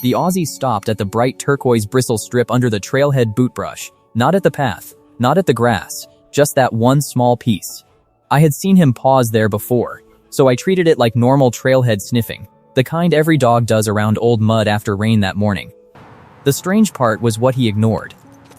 The Aussie stopped at the bright turquoise bristle strip under the trailhead boot brush. Not at the path, not at the grass, just that one small piece. I had seen him pause there before, so I treated it like normal trailhead sniffing, the kind every dog does around old mud after rain that morning. The strange part was what he ignored.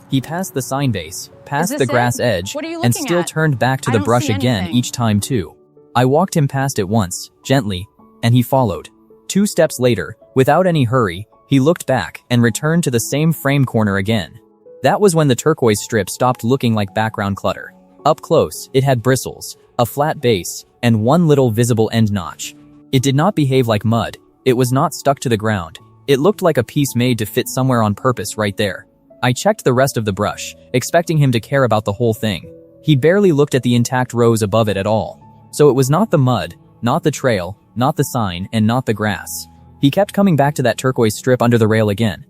He passed the sign base, past the grass edge, and still turned back to the brush again each time too. I walked him past it once, gently, and he followed. 2 steps later, without any hurry, he looked back and returned to the same frame corner again. That was when the turquoise strip stopped looking like background clutter. Up close, it had bristles, a flat base, and one little visible end notch. It did not behave like mud. It was not stuck to the ground. It looked like a piece made to fit somewhere on purpose right there. I checked the rest of the brush, expecting him to care about the whole thing. He barely looked at the intact rows above it at all. So it was not the mud, not the trail, not the sign, and not the grass. He kept coming back to that turquoise strip under the rail again.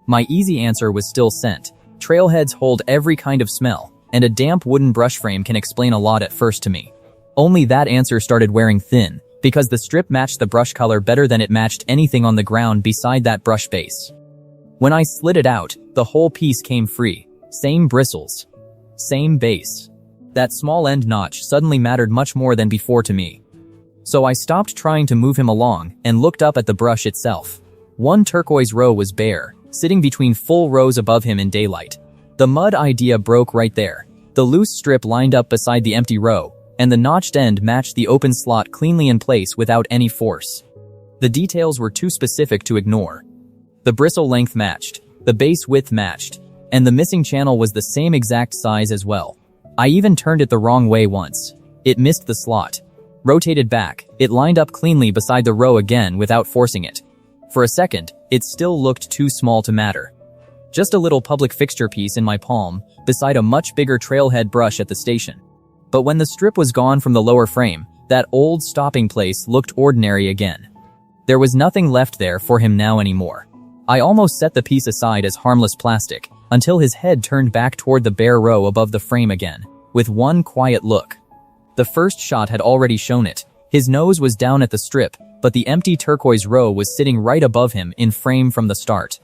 My easy answer was still scent. Trailheads hold every kind of smell, and a damp wooden brush frame can explain a lot at first to me. Only that answer started wearing thin, because the strip matched the brush color better than it matched anything on the ground beside that brush base. When I slid it out, the whole piece came free. Same bristles. Same base. That small end notch suddenly mattered much more than before to me. So I stopped trying to move him along and looked up at the brush itself. One turquoise row was bare, sitting between full rows above him in daylight. The mud idea broke right there. The loose strip lined up beside the empty row, and the notched end matched the open slot cleanly in place without any force. The details were too specific to ignore. The bristle length matched, the base width matched, and the missing channel was the same exact size as well. I even turned it the wrong way once. It missed the slot. Rotated back, it lined up cleanly beside the row again without forcing it. For a second, it still looked too small to matter. Just a little public fixture piece in my palm, beside a much bigger trailhead brush at the station. But when the strip was gone from the lower frame, that old stopping place looked ordinary again. There was nothing left there for him now anymore. I almost set the piece aside as harmless plastic, until his head turned back toward the bare row above the frame again, with one quiet look. The first shot had already shown it. His nose was down at the strip, but the empty turquoise row was sitting right above him in frame from the start.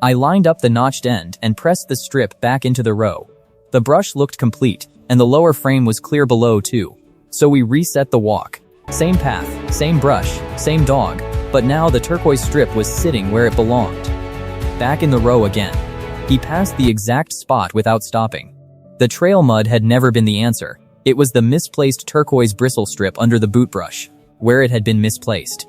I lined up the notched end and pressed the strip back into the row. The brush looked complete, and the lower frame was clear below too. So we reset the walk. Same path, same brush, same dog, but now the turquoise strip was sitting where it belonged. Back in the row again. He passed the exact spot without stopping. The trail mud had never been the answer. It was the misplaced turquoise bristle strip under the boot brush, where it had been misplaced.